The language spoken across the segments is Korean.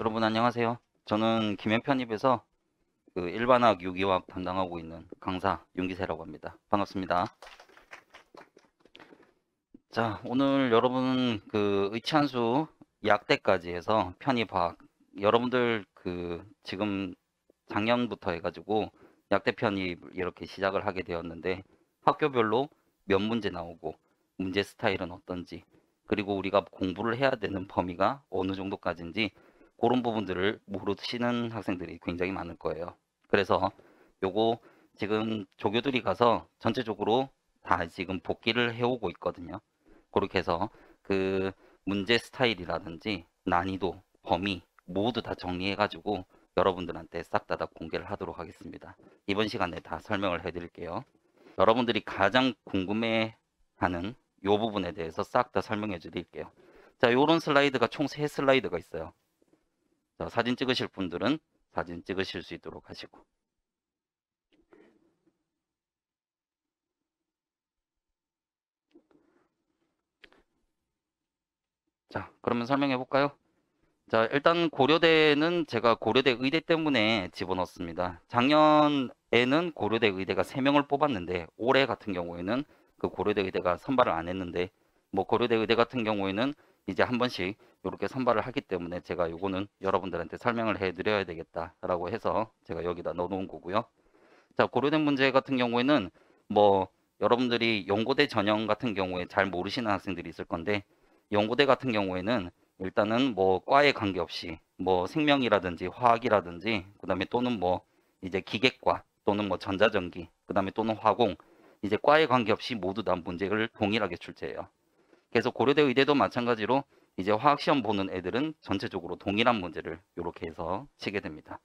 여러분 안녕하세요. 저는 김해편입에서 일반학 유기화학 담당하고 있는 강사 윤기세라고 합니다. 반갑습니다. 자, 오늘 여러분 의치한수 약대까지 해서 편입화학 여러분들 지금 작년부터 해가지고 약대 편입 이렇게 시작을 하게 되었는데 학교별로 몇 문제 나오고 문제 스타일은 어떤지 그리고 우리가 공부를 해야 되는 범위가 어느 정도까지인지 그런 부분들을 모르시는 학생들이 굉장히 많을 거예요. 그래서 요거 지금 조교들이 가서 전체적으로 다 지금 복기를 해오고 있거든요. 그렇게 해서 그 문제 스타일이라든지 난이도, 범위 모두 다 정리해가지고 여러분들한테 싹 다 공개를 하도록 하겠습니다. 이번 시간에 다 설명을 해드릴게요. 여러분들이 가장 궁금해하는 이 부분에 대해서 싹 다 설명해 드릴게요. 자, 요런 슬라이드가 총 3슬라이드가 있어요. 자, 사진 찍으실 분들은 사진 찍으실 수 있도록 하시고. 자, 그러면 설명해 볼까요? 자, 일단 고려대는 제가 고려대 의대 때문에 집어넣습니다. 작년에는 고려대 의대가 3명을 뽑았는데 올해 같은 경우에는 그 고려대 의대가 선발을 안 했는데 뭐 고려대 의대 같은 경우에는 이제 한 번씩 이렇게 선발을 하기 때문에 제가 요거는 여러분들한테 설명을 해드려야 되겠다라고 해서 제가 여기다 넣어놓은 거고요. 자, 고려대 문제 같은 경우에는 뭐 여러분들이 연고대 전형 같은 경우에 잘 모르시는 학생들이 있을 건데 연고대 같은 경우에는 일단은 뭐 과에 관계없이 뭐 생명이라든지 화학이라든지 그다음에 또는 뭐 이제 기계과 또는 뭐 전자전기 그다음에 또는 화공 이제 과에 관계없이 모두 다 문제를 동일하게 출제해요. 그래서 고려대 의대도 마찬가지로 이제 화학시험 보는 애들은 전체적으로 동일한 문제를 이렇게 해서 치게 됩니다.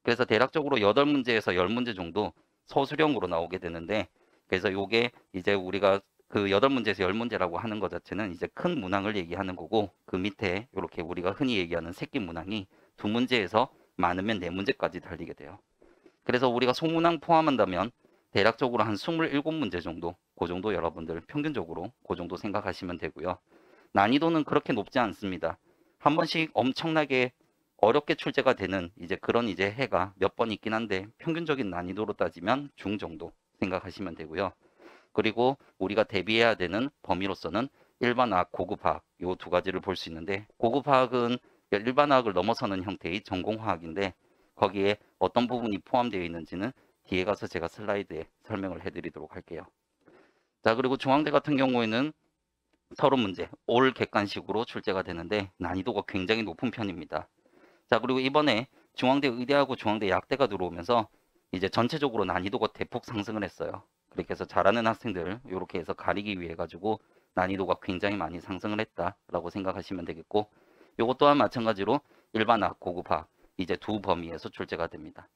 그래서 대략적으로 8문제에서 10문제 정도 소수령으로 나오게 되는데 그래서 요게 이제 우리가 그 8문제에서 10문제라고 하는 것 자체는 이제 큰 문항을 얘기하는 거고 그 밑에 이렇게 우리가 흔히 얘기하는 새끼 문항이 2문제에서 많으면 4문제까지 달리게 돼요. 그래서 우리가 소문항 포함한다면 대략적으로 한 27문제 정도 그 정도 여러분들 평균적으로 그 정도 생각하시면 되고요. 난이도는 그렇게 높지 않습니다. 한 번씩 엄청나게 어렵게 출제가 되는 이제 그런 이제 해가 몇 번 있긴 한데 평균적인 난이도로 따지면 중 정도 생각하시면 되고요. 그리고 우리가 대비해야 되는 범위로서는 일반화학, 고급화학 요 두 가지를 볼 수 있는데 고급화학은 일반화학을 넘어서는 형태의 전공화학인데 거기에 어떤 부분이 포함되어 있는지는 뒤에 가서 제가 슬라이드에 설명을 해드리도록 할게요. 자, 그리고 중앙대 같은 경우에는 30문제 올 객관식으로 출제가 되는데 난이도가 굉장히 높은 편입니다. 자, 그리고 이번에 중앙대 의대하고 중앙대 약대가 들어오면서 이제 전체적으로 난이도가 대폭 상승을 했어요. 그렇게 해서 잘하는 학생들 이렇게 해서 가리기 위해 가지고 난이도가 굉장히 많이 상승을 했다라고 생각하시면 되겠고 이것 또한 마찬가지로 일반학, 고급학 이제 두 범위에서 출제가 됩니다.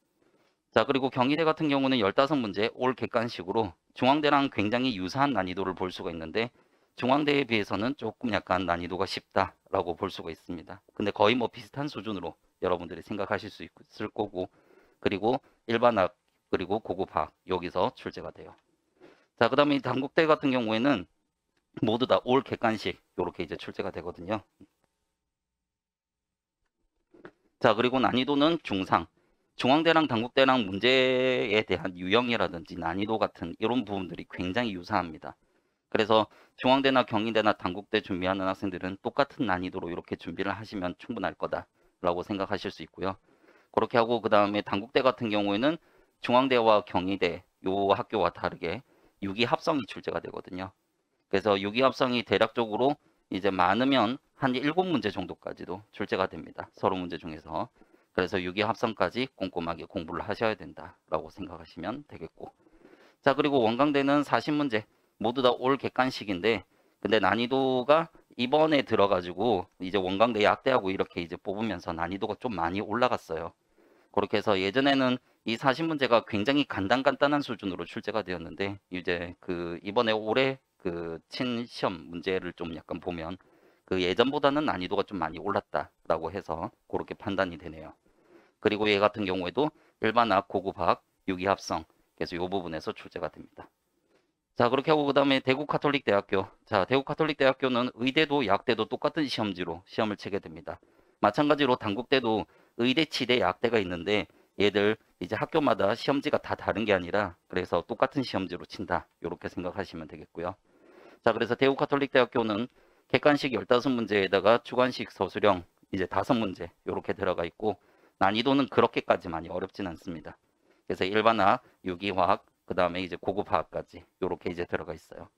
자, 그리고 경희대 같은 경우는 15문제 올 객관식으로 중앙대랑 굉장히 유사한 난이도를 볼 수가 있는데 중앙대에 비해서는 조금 약간 난이도가 쉽다라고 볼 수가 있습니다. 근데 거의 뭐 비슷한 수준으로 여러분들이 생각하실 수 있을 거고 그리고 일반학 그리고 고급학 여기서 출제가 돼요. 자, 그다음에 단국대 같은 경우에는 모두 다 올 객관식 이렇게 이제 출제가 되거든요. 자, 그리고 난이도는 중상. 중앙대랑 단국대랑 문제에 대한 유형이라든지 난이도 같은 이런 부분들이 굉장히 유사합니다. 그래서 중앙대나 경희대나 단국대 준비하는 학생들은 똑같은 난이도로 이렇게 준비를 하시면 충분할 거다라고 생각하실 수 있고요. 그렇게 하고 그 다음에 단국대 같은 경우에는 중앙대와 경희대 요 학교와 다르게 유기합성이 출제가 되거든요. 그래서 유기합성이 대략적으로 이제 많으면 한 7문제 정도까지도 출제가 됩니다. 30문제 중에서. 그래서 유기합성까지 꼼꼼하게 공부를 하셔야 된다라고 생각하시면 되겠고. 자, 그리고 원광대는 40문제 모두 다 올 객관식인데 근데 난이도가 이번에 들어가지고 이제 원광대 약대하고 이렇게 이제 뽑으면서 난이도가 좀 많이 올라갔어요. 그렇게 해서 예전에는 이 40문제가 굉장히 간단한 수준으로 출제가 되었는데 이제 그 이번에 올해 그 친 시험 문제를 좀 약간 보면 그 예전보다는 난이도가 좀 많이 올랐다라고 해서 그렇게 판단이 되네요. 그리고 얘 같은 경우에도 일반학, 고급학, 유기합성 그래서 이 부분에서 출제가 됩니다. 자, 그렇게 하고 그다음에 대구 카톨릭 대학교. 자, 대구 카톨릭 대학교는 의대도 약대도 똑같은 시험지로 시험을 치게 됩니다. 마찬가지로 단국대도 의대, 치대, 약대가 있는데 얘들 이제 학교마다 시험지가 다 다른 게 아니라 그래서 똑같은 시험지로 친다. 이렇게 생각하시면 되겠고요. 자, 그래서 대구가톨릭대학교는 객관식 15문제에다가 주관식 서술형 이제 5문제 이렇게 들어가 있고 난이도는 그렇게까지 많이 어렵진 않습니다. 그래서 일반학, 유기화학, 그 다음에 이제 고급화학까지 이렇게 이제 들어가 있어요.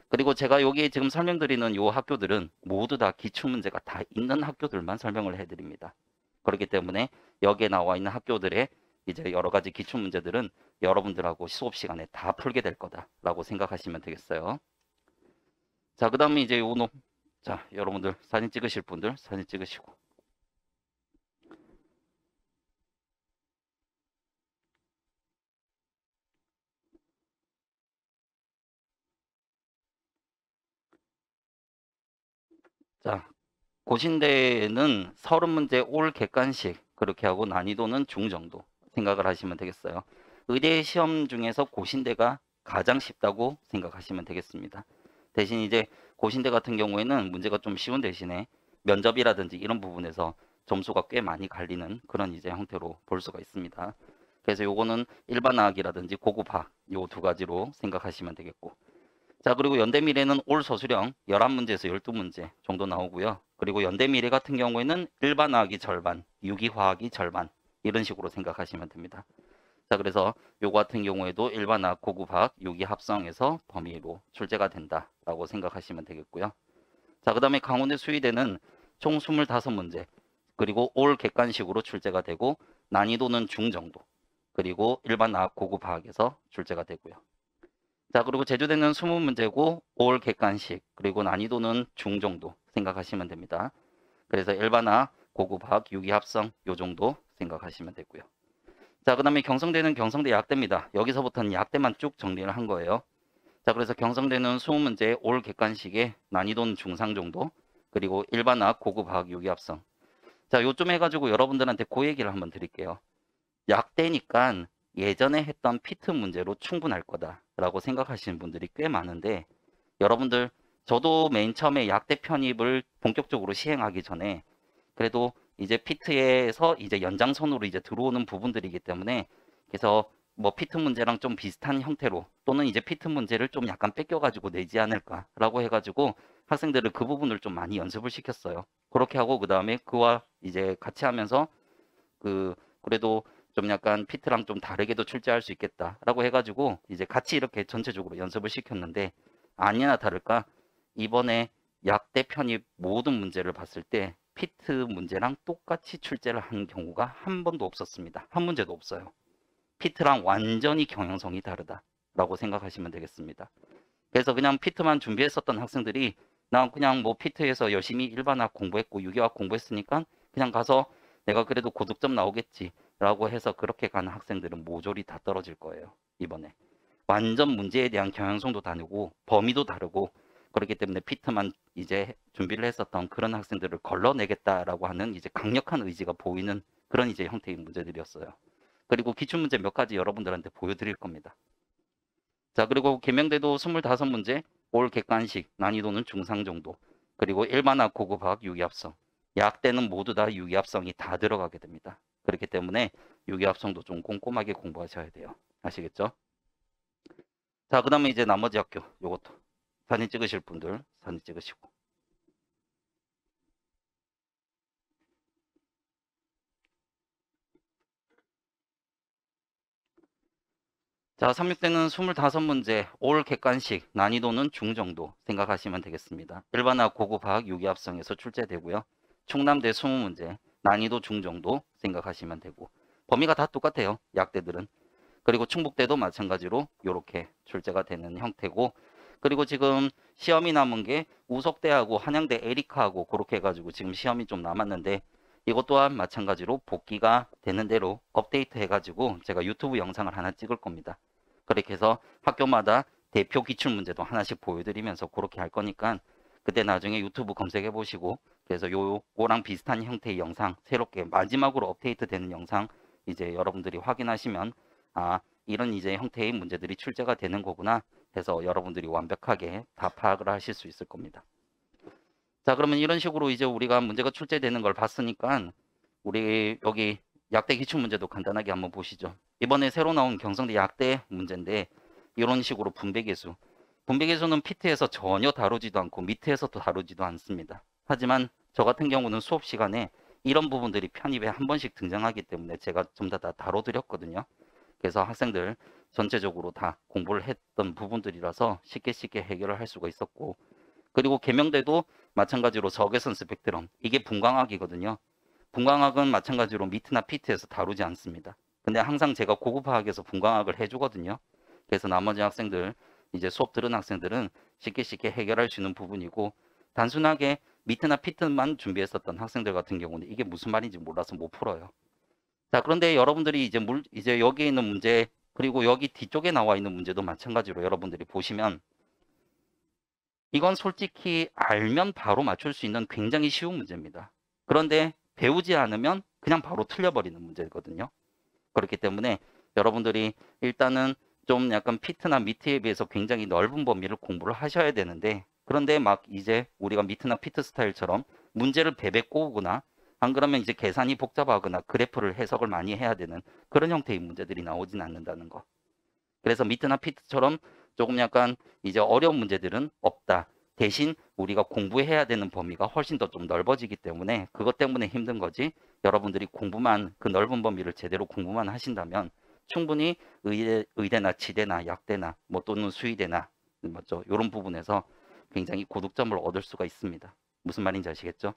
그리고 제가 여기 지금 설명드리는 요 학교들은 모두 다 기출문제가 다 있는 학교들만 설명을 해드립니다. 그렇기 때문에 여기에 나와 있는 학교들의 이제 여러 가지 기출문제들은 여러분들하고 수업 시간에 다 풀게 될 거다라고 생각하시면 되겠어요. 자, 그 다음에 이제 요 자, 여러분들 사진 찍으실 분들 사진 찍으시고. 자, 고신대는 30문제 올 객관식 그렇게 하고 난이도는 중 정도 생각을 하시면 되겠어요. 의대 시험 중에서 고신대가 가장 쉽다고 생각하시면 되겠습니다. 대신 이제 고신대 같은 경우에는 문제가 좀 쉬운 대신에 면접이라든지 이런 부분에서 점수가 꽤 많이 갈리는 그런 이제 형태로 볼 수가 있습니다. 그래서 요거는 일반화학이라든지 고급화학 요 두 가지로 생각하시면 되겠고. 자, 그리고 연대미래는 올 서술형 11문제에서 12문제 정도 나오고요. 그리고 연대미래 같은 경우에는 일반화학이 절반, 유기화학이 절반 이런 식으로 생각하시면 됩니다. 자, 그래서 요거 같은 경우에도 일반화학, 고급화학, 유기 합성에서 범위로 출제가 된다라고 생각하시면 되겠고요. 자, 그 다음에 강원대 수의대는 총 25문제 그리고 올 객관식으로 출제가 되고 난이도는 중 정도 그리고 일반화학, 고급화학에서 출제가 되고요. 자, 그리고 제주대는 20문제고 올 객관식 그리고 난이도는 중 정도 생각하시면 됩니다. 그래서 일반화, 고급화학, 유기합성 요 정도 생각하시면 되고요. 자, 그 다음에 경성대는 경성대 약대입니다. 여기서부터는 약대만 쭉 정리를 한 거예요. 자, 그래서 경성대는 20문제 올 객관식에 난이도는 중상 정도 그리고 일반화, 고급화학, 유기합성. 자, 요쯤 해가지고 여러분들한테 그 얘기를 한번 드릴게요. 약대니까 예전에 했던 피트 문제로 충분할 거다라고 생각하시는 분들이 꽤 많은데 여러분들 저도 맨 처음에 약대 편입을 본격적으로 시행하기 전에 그래도 이제 피트에서 이제 연장선으로 이제 들어오는 부분들이기 때문에 그래서 뭐 피트 문제랑 좀 비슷한 형태로 또는 이제 피트 문제를 좀 약간 뺏겨가지고 내지 않을까라고 해가지고 학생들을 그 부분을 좀 많이 연습을 시켰어요. 그렇게 하고 그 다음에 그와 이제 같이 하면서 그래도 좀 약간 피트랑 좀 다르게도 출제할 수 있겠다라고 해가지고 이제 같이 이렇게 전체적으로 연습을 시켰는데 아니나 다를까 이번에 약대 편입 모든 문제를 봤을 때 피트 문제랑 똑같이 출제를 한 경우가 한 번도 없었습니다. 한 문제도 없어요. 피트랑 완전히 경향성이 다르다라고 생각하시면 되겠습니다. 그래서 그냥 피트만 준비했었던 학생들이 나 그냥 뭐 피트에서 열심히 일반학 공부했고 유기학 공부했으니까 그냥 가서 내가 그래도 고득점 나오겠지라고 해서 그렇게 가는 학생들은 모조리 다 떨어질 거예요. 이번에. 완전 문제에 대한 경향성도 다르고 범위도 다르고 그렇기 때문에 피트만 이제 준비를 했었던 그런 학생들을 걸러내겠다라고 하는 이제 강력한 의지가 보이는 그런 이제 형태의 문제들이었어요. 그리고 기출문제 몇 가지 여러분들한테 보여드릴 겁니다. 자, 그리고 개명대도 25문제, 올 객관식, 난이도는 중상 정도, 그리고 일반학, 고급학, 유기합성. 약대는 모두 다 유기합성이 다 들어가게 됩니다. 그렇기 때문에 유기합성도 좀 꼼꼼하게 공부하셔야 돼요. 아시겠죠? 자, 그 다음에 이제 나머지 학교, 요것도. 사진 찍으실 분들 사진 찍으시고. 자, 36대는 25문제, 올 객관식, 난이도는 중 정도 생각하시면 되겠습니다. 일반학, 고급학, 유기합성에서 출제되고요. 충남대 20문제, 난이도 중 정도 생각하시면 되고 범위가 다 똑같아요. 약대들은. 그리고 충북대도 마찬가지로 이렇게 출제가 되는 형태고 그리고 지금 시험이 남은 게 우석대하고 한양대 에리카하고 그렇게 해가지고 지금 시험이 좀 남았는데 이것 또한 마찬가지로 복귀가 되는 대로 업데이트 해가지고 제가 유튜브 영상을 하나 찍을 겁니다. 그렇게 해서 학교마다 대표 기출문제도 하나씩 보여드리면서 그렇게 할 거니까 그때 나중에 유튜브 검색해 보시고 그래서 요거랑 비슷한 형태의 영상 새롭게 마지막으로 업데이트 되는 영상 이제 여러분들이 확인하시면 아 이런 이제 형태의 문제들이 출제가 되는 거구나 해서 여러분들이 완벽하게 다 파악을 하실 수 있을 겁니다. 자, 그러면 이런 식으로 이제 우리가 문제가 출제되는 걸 봤으니까 우리 여기 약대 기출 문제도 간단하게 한번 보시죠. 이번에 새로 나온 경성대 약대 문제인데 이런 식으로 분배계수. 분배계수는 PT에서 전혀 다루지도 않고 밑에서도 다루지도 않습니다. 하지만 저 같은 경우는 수업 시간에 이런 부분들이 편입에 한 번씩 등장하기 때문에 제가 좀 다 다뤄드렸거든요. 그래서 학생들 전체적으로 다 공부를 했던 부분들이라서 쉽게 해결을 할 수가 있었고, 그리고 계명대도 마찬가지로 적외선 스펙트럼, 이게 분광학이거든요. 분광학은 마찬가지로 미트나 피트에서 다루지 않습니다. 근데 항상 제가 고급화학에서 분광학을 해주거든요. 그래서 나머지 학생들, 이제 수업 들은 학생들은 쉽게 해결할 수 있는 부분이고, 단순하게 미트나 피트만 준비했었던 학생들 같은 경우는 이게 무슨 말인지 몰라서 못 풀어요. 자, 그런데 여러분들이 이제 여기에 있는 문제, 그리고 여기 뒤쪽에 나와 있는 문제도 마찬가지로 여러분들이 보시면 이건 솔직히 알면 바로 맞출 수 있는 굉장히 쉬운 문제입니다. 그런데 배우지 않으면 그냥 바로 틀려버리는 문제거든요. 그렇기 때문에 여러분들이 일단은 좀 약간 피트나 미트에 비해서 굉장히 넓은 범위를 공부를 하셔야 되는데, 그런데 막 이제 우리가 미트나 피트 스타일처럼 문제를 베베 꼬우거나 안 그러면 이제 계산이 복잡하거나 그래프를 해석을 많이 해야 되는 그런 형태의 문제들이 나오진 않는다는 거. 그래서 미트나 피트처럼 조금 약간 이제 어려운 문제들은 없다. 대신 우리가 공부해야 되는 범위가 훨씬 더 좀 넓어지기 때문에 그것 때문에 힘든 거지. 여러분들이 공부만 그 넓은 범위를 제대로 공부만 하신다면 충분히 의대나 치대나 약대나 뭐 또는 수의대나 맞죠? 이런 부분에서 굉장히 고득점을 얻을 수가 있습니다. 무슨 말인지 아시겠죠?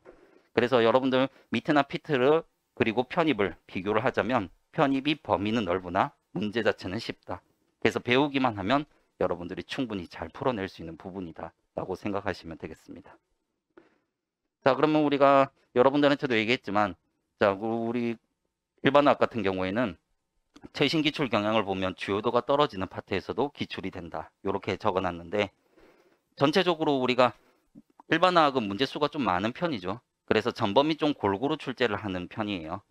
그래서 여러분들 미트나 피트를 그리고 편입을 비교를 하자면 편입이 범위는 넓으나 문제 자체는 쉽다. 그래서 배우기만 하면 여러분들이 충분히 잘 풀어낼 수 있는 부분이다 라고 생각하시면 되겠습니다. 자, 그러면 우리가 여러분들한테도 얘기했지만, 자, 우리 일반학 같은 경우에는 최신 기출 경향을 보면 주요도가 떨어지는 파트에서도 기출이 된다, 이렇게 적어놨는데, 전체적으로 우리가 일반학은 문제수가 좀 많은 편이죠. 그래서 전범위 좀 골고루 출제를 하는 편이에요.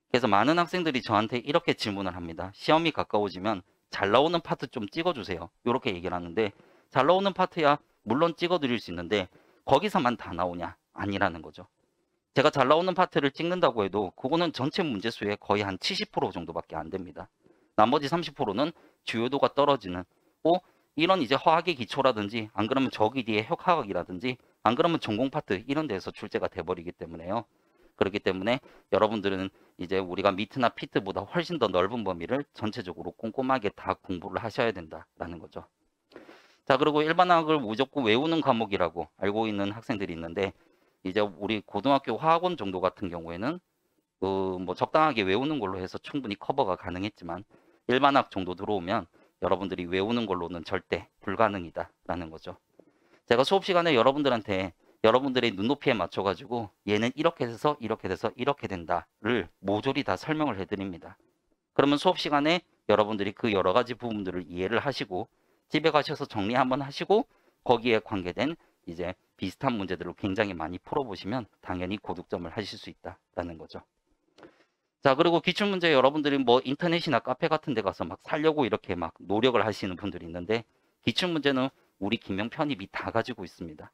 그래서 많은 학생들이 저한테 이렇게 질문을 합니다. 시험이 가까워지면 잘 나오는 파트 좀 찍어주세요. 이렇게 얘기를 하는데, 잘 나오는 파트야 물론 찍어드릴 수 있는데 거기서만 다 나오냐? 아니라는 거죠. 제가 잘 나오는 파트를 찍는다고 해도 그거는 전체 문제수의 거의 한 70% 정도밖에 안 됩니다. 나머지 30%는 주요도가 떨어지는, 이런 이제 화학의 기초라든지 안 그러면 저기 뒤에 혁화학이라든지 안 그러면 전공 파트 이런 데에서 출제가 돼버리기 때문에요. 그렇기 때문에 여러분들은 이제 우리가 미트나 피트보다 훨씬 더 넓은 범위를 전체적으로 꼼꼼하게 다 공부를 하셔야 된다라는 거죠. 자, 그리고 일반학을 무조건 외우는 과목이라고 알고 있는 학생들이 있는데, 이제 우리 고등학교 화학원 정도 같은 경우에는 뭐 적당하게 외우는 걸로 해서 충분히 커버가 가능했지만 일반학 정도 들어오면 여러분들이 외우는 걸로는 절대 불가능이다라는 거죠. 제가 수업 시간에 여러분들한테 여러분들의 눈높이에 맞춰가지고 얘는 이렇게 돼서 이렇게 돼서 이렇게 된다를 모조리 다 설명을 해드립니다. 그러면 수업 시간에 여러분들이 그 여러 가지 부분들을 이해를 하시고 집에 가셔서 정리 한번 하시고 거기에 관계된 이제 비슷한 문제들을 굉장히 많이 풀어보시면 당연히 고득점을 하실 수 있다라는 거죠. 자, 그리고 기출문제 여러분들이 뭐 인터넷이나 카페 같은 데 가서 막 살려고 이렇게 막 노력을 하시는 분들이 있는데, 기출문제는 우리 김영 편입이 다 가지고 있습니다.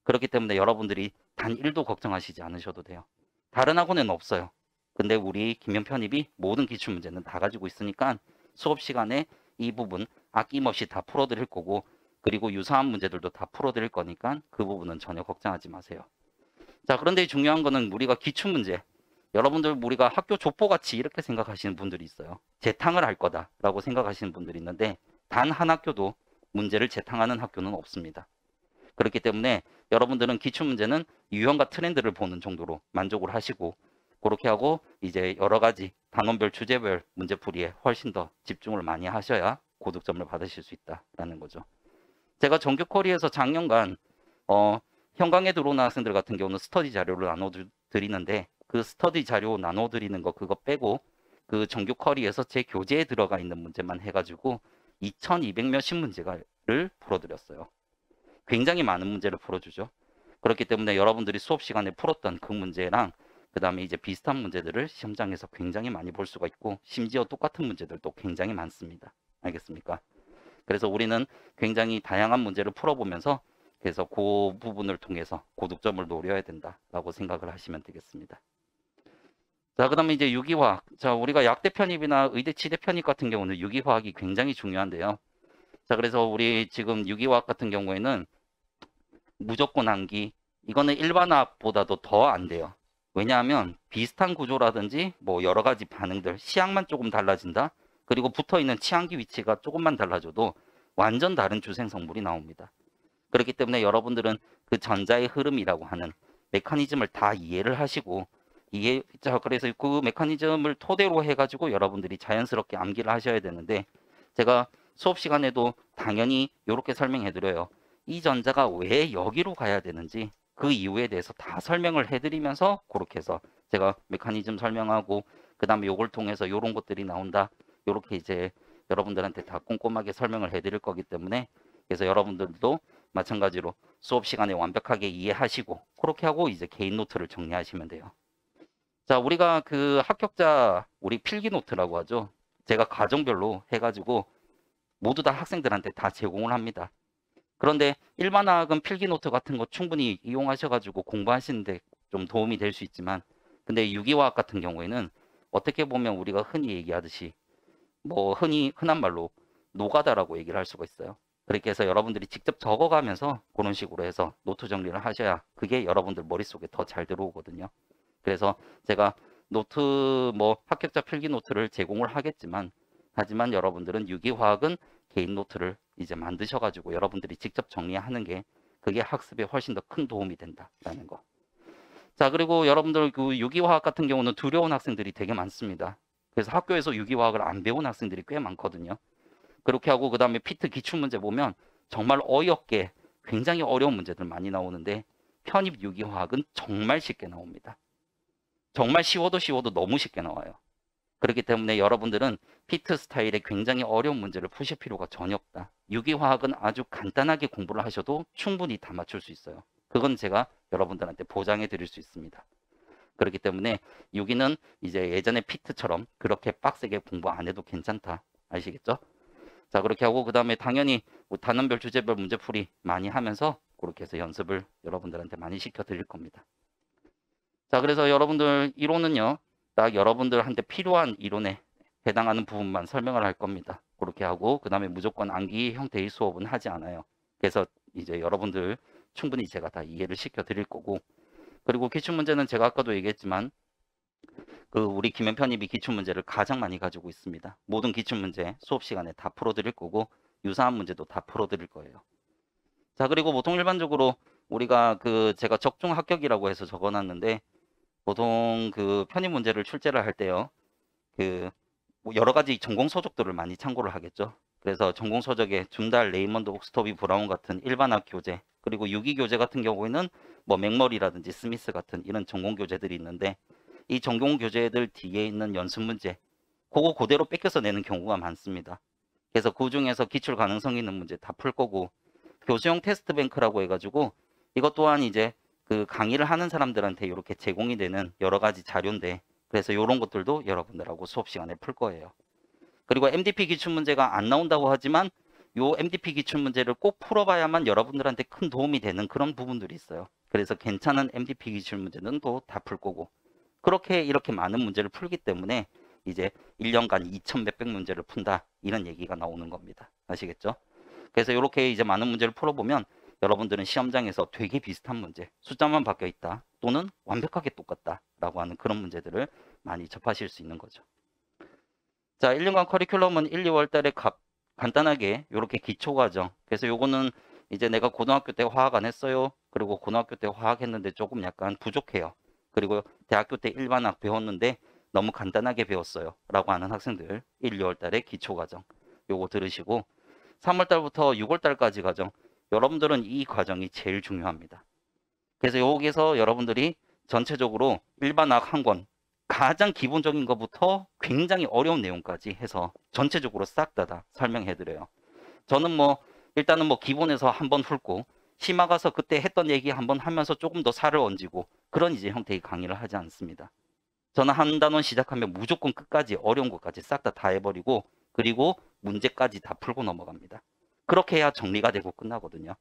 그렇기 때문에 여러분들이 단 1도 걱정하시지 않으셔도 돼요. 다른 학원에는 없어요. 근데 우리 김영 편입이 모든 기출문제는 다 가지고 있으니까 수업 시간에 이 부분 아낌없이 다 풀어드릴 거고, 그리고 유사한 문제들도 다 풀어드릴 거니까 그 부분은 전혀 걱정하지 마세요. 자, 그런데 중요한 거는 우리가 기출문제, 여러분들 우리가 학교 족보같이 이렇게 생각하시는 분들이 있어요. 재탕을 할 거다라고 생각하시는 분들이 있는데 단 한 학교도 문제를 재탕하는 학교는 없습니다. 그렇기 때문에 여러분들은 기출문제는 유형과 트렌드를 보는 정도로 만족을 하시고, 그렇게 하고 이제 여러 가지 단원별 주제별 문제풀이에 훨씬 더 집중을 많이 하셔야 고득점을 받으실 수 있다라는 거죠. 제가 정규 커리에서 작년간 현강에 들어오는 학생들 같은 경우는 스터디 자료를 나눠 드리는데, 그 스터디 자료 나눠 드리는 거 그거 빼고 그 정규 커리에서 제 교재에 들어가 있는 문제만 해가지고 2200 몇십 문제를 풀어드렸어요. 굉장히 많은 문제를 풀어주죠. 그렇기 때문에 여러분들이 수업 시간에 풀었던 그 문제랑 그 다음에 이제 비슷한 문제들을 시험장에서 굉장히 많이 볼 수가 있고, 심지어 똑같은 문제들도 굉장히 많습니다. 알겠습니까? 그래서 우리는 굉장히 다양한 문제를 풀어보면서 그래서 그 부분을 통해서 고득점을 노려야 된다라고 생각을 하시면 되겠습니다. 자, 그다음에 이제 유기화학. 자, 우리가 약대 편입이나 의대 치대 편입 같은 경우는 유기화학이 굉장히 중요한데요. 자, 그래서 우리 지금 유기화학 같은 경우에는 무조건 암기. 이거는 일반화학보다도 더 안 돼요. 왜냐하면 비슷한 구조라든지 뭐 여러 가지 반응들, 시약만 조금 달라진다. 그리고 붙어 있는 치환기 위치가 조금만 달라져도 완전 다른 주생 성분이 나옵니다. 그렇기 때문에 여러분들은 그 전자의 흐름이라고 하는 메커니즘을 다 이해를 하시고 자, 그래서 그 메커니즘을 토대로 해가지고 여러분들이 자연스럽게 암기를 하셔야 되는데 제가 수업 시간에도 당연히 이렇게 설명해 드려요. 이 전자가 왜 여기로 가야 되는지 그 이유에 대해서 다 설명을 해드리면서 그렇게 해서 제가 메커니즘 설명하고 그 다음에 요걸 통해서 요런 것들이 나온다. 요렇게 이제 여러분들한테 다 꼼꼼하게 설명을 해드릴 거기 때문에 그래서 여러분들도 마찬가지로 수업 시간에 완벽하게 이해하시고 그렇게 하고 이제 개인 노트를 정리하시면 돼요. 자, 우리가 그 합격자 우리 필기 노트라고 하죠. 제가 과정별로 해가지고 모두 다 학생들한테 다 제공을 합니다. 그런데 일반화학은 필기 노트 같은 거 충분히 이용하셔가지고 공부하시는데 좀 도움이 될 수 있지만 근데 유기화학 같은 경우에는 어떻게 보면 우리가 흔히 얘기하듯이 뭐 흔한 말로 노가다라고 얘기를 할 수가 있어요. 그렇게 해서 여러분들이 직접 적어가면서 그런 식으로 해서 노트 정리를 하셔야 그게 여러분들 머릿속에 더 잘 들어오거든요. 그래서 제가 노트 뭐 합격자 필기 노트를 제공을 하겠지만 하지만 여러분들은 유기화학은 개인 노트를 이제 만드셔가지고 여러분들이 직접 정리하는 게 그게 학습에 훨씬 더 큰 도움이 된다라는 거. 자, 그리고 여러분들 그 유기화학 같은 경우는 두려운 학생들이 되게 많습니다. 그래서 학교에서 유기화학을 안 배운 학생들이 꽤 많거든요. 그렇게 하고 그 다음에 피트 기출문제 보면 정말 어이없게 굉장히 어려운 문제들 많이 나오는데 편입 유기화학은 정말 쉽게 나옵니다. 정말 쉬워도 너무 쉽게 나와요. 그렇기 때문에 여러분들은 피트 스타일의 굉장히 어려운 문제를 푸실 필요가 전혀 없다. 유기화학은 아주 간단하게 공부를 하셔도 충분히 다 맞출 수 있어요. 그건 제가 여러분들한테 보장해 드릴 수 있습니다. 그렇기 때문에 유기는 이제 예전에 피트처럼 그렇게 빡세게 공부 안 해도 괜찮다. 아시겠죠? 자, 그렇게 하고 그 다음에 당연히 뭐 단원별 주제별 문제풀이 많이 하면서 그렇게 해서 연습을 여러분들한테 많이 시켜 드릴 겁니다. 자, 그래서 여러분들 이론은요. 딱 여러분들한테 필요한 이론에 해당하는 부분만 설명을 할 겁니다. 그렇게 하고 그 다음에 무조건 암기 형태의 수업은 하지 않아요. 그래서 이제 여러분들 충분히 제가 다 이해를 시켜 드릴 거고 그리고 기출문제는 제가 아까도 얘기했지만 그 우리 김현 편입이 기출문제를 가장 많이 가지고 있습니다. 모든 기출문제 수업 시간에 다 풀어드릴 거고 유사한 문제도 다 풀어드릴 거예요. 자, 그리고 보통 일반적으로 우리가 그 제가 적중 합격이라고 해서 적어놨는데 보통 그 편입 문제를 출제를 할 때요. 그 뭐 여러 가지 전공 서적들을 많이 참고를 하겠죠. 그래서 전공 서적에 줌달, 레이먼드, 옥스터비, 브라운 같은 일반학 교재 그리고 유기 교재 같은 경우에는 뭐 맥머리라든지 스미스 같은 이런 전공 교재들이 있는데 이 전공 교재들 뒤에 있는 연습 문제 그거 그대로 뺏겨서 내는 경우가 많습니다. 그래서 그 중에서 기출 가능성 있는 문제 다 풀 거고 교수용 테스트 뱅크라고 해가지고 이것 또한 이제 그 강의를 하는 사람들한테 이렇게 제공이 되는 여러 가지 자료인데 그래서 이런 것들도 여러분들하고 수업 시간에 풀 거예요. 그리고 MDP 기출 문제가 안 나온다고 하지만 요 MDP 기출 문제를 꼭 풀어봐야만 여러분들한테 큰 도움이 되는 그런 부분들이 있어요. 그래서 괜찮은 MDP 기출 문제는 또 다 풀 거고 그렇게 이렇게 많은 문제를 풀기 때문에 이제 1년간 2천 몇백 문제를 푼다 이런 얘기가 나오는 겁니다. 아시겠죠? 그래서 이렇게 이제 많은 문제를 풀어보면 여러분들은 시험장에서 되게 비슷한 문제, 숫자만 바뀌어 있다 또는 완벽하게 똑같다라고 하는 그런 문제들을 많이 접하실 수 있는 거죠. 자, 1년간 커리큘럼은 1, 2월 달에 간단하게 이렇게 기초 과정. 그래서 요거는 이제 내가 고등학교 때 화학 안 했어요. 그리고 고등학교 때 화학 했는데 조금 약간 부족해요. 그리고 대학교 때 일반학 배웠는데 너무 간단하게 배웠어요. 라고 하는 학생들 1, 2월 달에 기초 과정. 요거 들으시고 3월 달부터 6월 달까지 과정. 여러분들은 이 과정이 제일 중요합니다. 그래서 여기서 여러분들이 전체적으로 일반학 한 권, 가장 기본적인 것부터 굉장히 어려운 내용까지 해서 전체적으로 싹 다 설명해 드려요. 저는 뭐 일단은 뭐 기본에서 한번 훑고 심화 가서 그때 했던 얘기 한번 하면서 조금 더 살을 얹고 그런 이제 형태의 강의를 하지 않습니다. 저는 한 단원 시작하면 무조건 끝까지 어려운 것까지 싹 다 해버리고 그리고 문제까지 다 풀고 넘어갑니다. 그렇게 해야 정리가 되고 끝나거든요.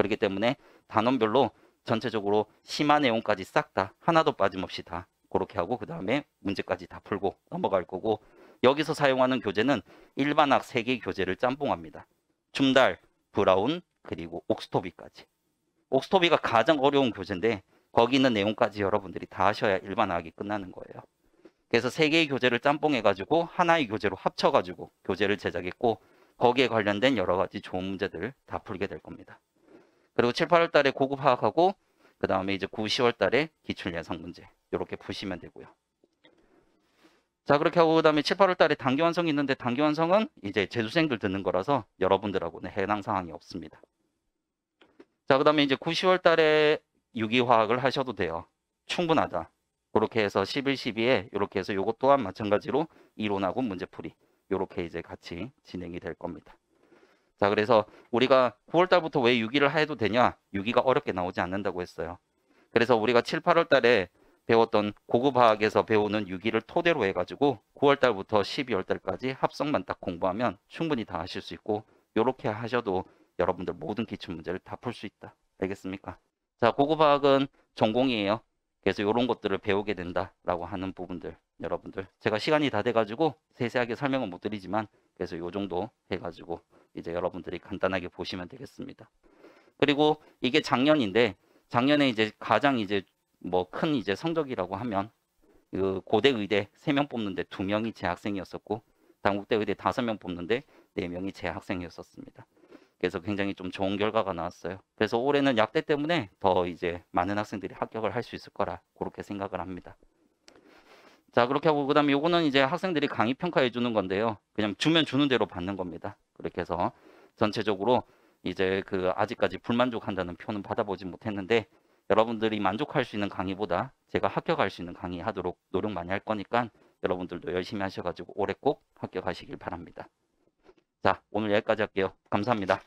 그렇기 때문에 단원별로 전체적으로 심화 내용까지 싹 다 하나도 빠짐없이 다 그렇게 하고 그 다음에 문제까지 다 풀고 넘어갈 거고, 여기서 사용하는 교재는 일반학 3개 교재를 짬뽕합니다. 춤달, 브라운, 그리고 옥스토비까지. 옥스토비가 가장 어려운 교재인데 거기 있는 내용까지 여러분들이 다 하셔야 일반학이 끝나는 거예요. 그래서 3개의 교재를 짬뽕해가지고 하나의 교재로 합쳐가지고 교재를 제작했고, 거기에 관련된 여러 가지 좋은 문제들을 다 풀게 될 겁니다. 그리고 7, 8월 달에 고급 화학하고 그 다음에 이제 9, 10월 달에 기출 예상 문제 이렇게 푸시면 되고요. 자, 그렇게 하고 그 다음에 7, 8월 달에 단기 완성이 있는데 단기 완성은 이제 재수생들 듣는 거라서 여러분들하고는 해당 사항이 없습니다. 자, 그 다음에 이제 9, 10월 달에 유기화학을 하셔도 돼요. 충분하다. 그렇게 해서 11, 12에 이렇게 해서 이것 또한 마찬가지로 이론하고 문제풀이 이렇게 이제 같이 진행이 될 겁니다. 자, 그래서 우리가 9월 달부터 왜 유기를 해도 되냐? 유기가 어렵게 나오지 않는다고 했어요. 그래서 우리가 7, 8월 달에 배웠던 고급화학에서 배우는 유기를 토대로 해가지고 9월 달부터 12월 달까지 합성만 딱 공부하면 충분히 다 하실 수 있고, 이렇게 하셔도 여러분들 모든 기출 문제를 다 풀 수 있다. 알겠습니까? 자, 고급화학은 전공이에요. 그래서 이런 것들을 배우게 된다라고 하는 부분들, 여러분들 제가 시간이 다 돼가지고 세세하게 설명은 못 드리지만 그래서 요 정도 해가지고 이제 여러분들이 간단하게 보시면 되겠습니다. 그리고 이게 작년인데 작년에 이제 가장 이제 뭐 큰 이제 성적이라고 하면 그 고대 의대 3명 뽑는데 2명이 재학생이었었고, 당국대 의대 5명 뽑는데 4명이 재학생이었었습니다. 그래서 굉장히 좀 좋은 결과가 나왔어요. 그래서 올해는 약대 때문에 더 이제 많은 학생들이 합격을 할 수 있을 거라 그렇게 생각을 합니다. 자, 그렇게 하고 그 다음에 요거는 이제 학생들이 강의 평가해 주는 건데요. 그냥 주면 주는 대로 받는 겁니다. 그렇게 해서 전체적으로 이제 그 아직까지 불만족한다는 표는 받아보지 못했는데, 여러분들이 만족할 수 있는 강의보다 제가 합격할 수 있는 강의 하도록 노력 많이 할 거니까 여러분들도 열심히 하셔가지고 올해 꼭 합격하시길 바랍니다. 자, 오늘 여기까지 할게요. 감사합니다.